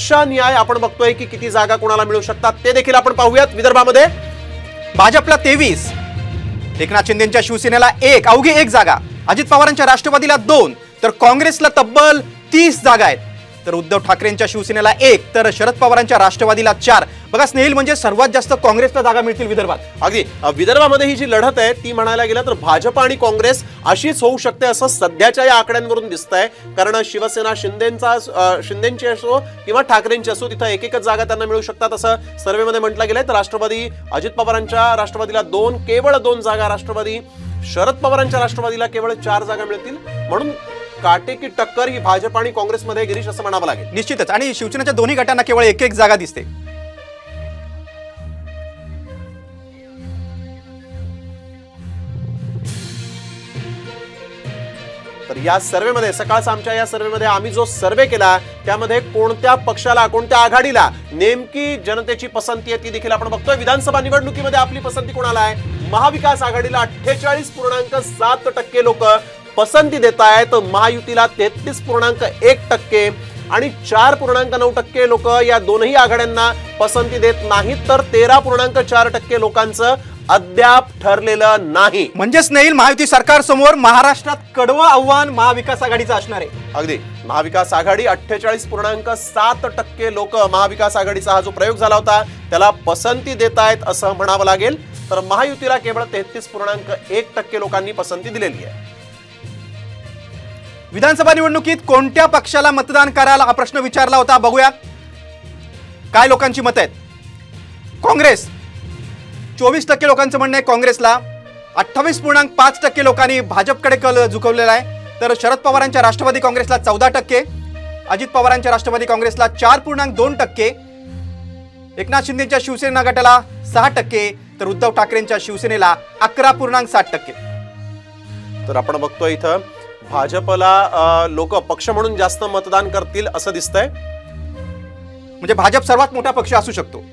पक्षान्याय आपण बघतोय की किती जागा कोणाला मिळू शकतात ते देखील आपण पाहूयात। विदर्भामध्ये भाजपला 23, एकनाथ शिंदेंच्या शिवसेनेला 1, अवघी 1 जागा, अजित पवारांच्या राष्ट्रवादीला 2, तर काँग्रेसला तब्बल 30 जागा आहेत। तर उद्धव ठाकरेंच्या शिवसेनेला 1, तर शरद पवारांच्या राष्ट्रवादीला 4। बघा स्नेहिल, म्हणजे सर्वात जास्त काँग्रेसला जागा मिळतील विदर्भात। अगदी विदर्भामध्ये ही जी लढत आहे ती म्हणायला गेलं तर भाजप आणि काँग्रेस अशीच होऊ शकते असं सध्याच्या या आकड्यांवरून दिसतंय। कारण शिवसेना शिंदेची असो किंवा ठाकरेंची असो तिथं एक एकच जागा त्यांना मिळू शकतात असं सर्वेमध्ये म्हटलं गेलंय। तर राष्ट्रवादी अजित पवारांच्या राष्ट्रवादीला 2, केवळ 2 जागा, राष्ट्रवादी शरद पवारांच्या राष्ट्रवादीला केवळ 4 जागा मिळतील। म्हणून काटेकी टक्कर ही भाजप आणि काँग्रेसमध्ये गिरीश असं म्हणावं लागेल। निश्चितच, आणि शिवसेनेच्या दोन्ही गटांना केवळ 1-1 जागा दिसते। तर या सर्वेमध्ये सकाळचा आमच्या या सर्वेमध्ये आम्ही जो सर्वे केला त्यामध्ये कोणत्या पक्षाला, कोणत्या आघाडीला नेमकी जनतेची पसंती आहे ती देखील आपण बघतोय। विधानसभा निवडणुकीमध्ये आपली पसंती कोणाला आहे? महाविकास आघाडीला 48.7% लोक पसंती देत आहेत, महायुतीला 33.1% आणि 4.9% लोक या दोनही आघाड्यांना पसंती देत नाहीत, तर 13.4% लोकांचं अद्याप ठरलेलं नाही। म्हणजे स्नेहिल, महायुती सरकार समोर महाराष्ट्रात कडवं आव्हान महाविकास आघाडीचं असणार आहे। अगदी महाविकास आघाडी 48.7% लोक महाविकास आघाडीचा हा जो प्रयोग झाला होता त्याला पसंती देत आहेत असं म्हणावं लागेल। तर महायुतीला केवळ 33.1% लोकांनी पसंती दिलेली आहे। विधानसभा निवडणुकीत कोणत्या पक्षाला मतदान करायला हा प्रश्न विचारला होता, बघूया काय लोकांची मत आहेत। काँग्रेस 24% लोकांचं म्हणणं आहे काँग्रेसला, 28.5% लोकांनी भाजपकडे कल झुकवलेला आहे, तर शरद पवारांच्या राष्ट्रवादी काँग्रेसला 14%, अजित पवारांच्या राष्ट्रवादी काँग्रेसला 4.2%, एकनाथ शिंदेच्या शिवसेना गटाला 6%, तर उद्धव ठाकरेंच्या शिवसेनेला 11.7%। तर आपण बघतोय इथं भाजपला लोक पक्ष म्हणून जास्त मतदान करतील असं दिसतंय। म्हणजे भाजप सर्वात मोठा पक्ष असू शकतो।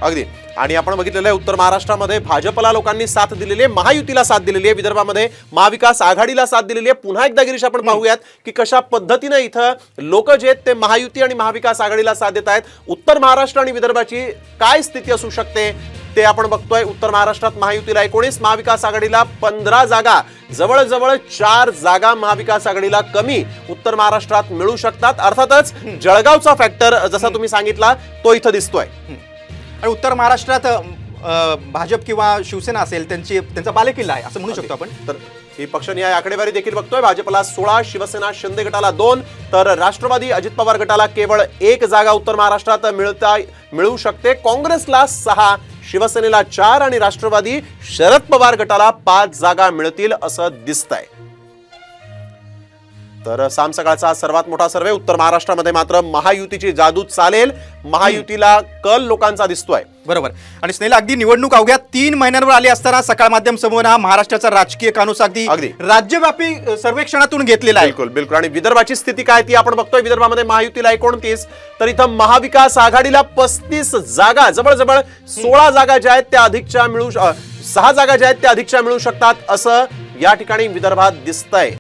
अगदी, आणि आपण बघितलेलं आहे उत्तर महाराष्ट्रामध्ये भाजपला लोकांनी साथ दिलेली आहे, महायुतीला साथ दिलेली आहे, विदर्भामध्ये महाविकास आघाडीला साथ दिलेली आहे। पुन्हा एकदा गिरीश आपण पाहूयात की कशा पद्धतीने इथं लोक जे आहेत ते महायुती आणि महाविकास आघाडीला साथ देत आहेत। उत्तर महाराष्ट्र आणि विदर्भाची काय स्थिती असू शकते ते आपण बघतोय। उत्तर महाराष्ट्रात महायुतीला 19, महाविकास आघाडीला 15 जागा, जवळजवळ 4 जागा महाविकास आघाडीला कमी उत्तर महाराष्ट्रात मिळू शकतात। अर्थातच जळगावचा फॅक्टर जसा तुम्ही सांगितला तो इथं दिसतोय। आणि उत्तर महाराष्ट्रात भाजप किंवा शिवसेना असेल त्यांचा बालेकिल्ला आहे असं म्हणू शकतो आपण। तर ही पक्षनिहाय आकडेवारी देखील बघतोय। भाजपला 16, शिवसेना शिंदे गटाला 2, तर राष्ट्रवादी अजित पवार गटाला केवळ 1 जागा उत्तर महाराष्ट्रात मिळू शकते। काँग्रेसला 6, शिवसेनेला 4 आणि राष्ट्रवादी शरद पवार गटाला 5 जागा मिळतील असं दिसतंय। तर साम सकाळचा सर्वात मोठा सर्वे उत्तर महाराष्ट्रामध्ये मात्र महायुतीची जादू चालेल, महायुतीला कल लोकांचा दिसतोय। बरोबर, आणि स्नेहिल, अगदी निवडणूक अवघ्या 3 महिन्यांवर आली असताना सकाळ माध्यम समूह हा महाराष्ट्राचा राजकीय कानूस अगदी राज्यव्यापी सर्वेक्षणातून घेतलेला आहे। बिलकुल बिलकुल, आणि विदर्भाची स्थिती काय ती आपण बघतोय। विदर्भामध्ये महायुतीला 29, तर इथं महाविकास आघाडीला 35 जागा, जवळजवळ 16 जागा ज्या आहेत त्या अधिकच्या 6 जागा ज्या आहेत त्या अधिकच्या मिळू शकतात असं या ठिकाणी विदर्भात दिसतंय।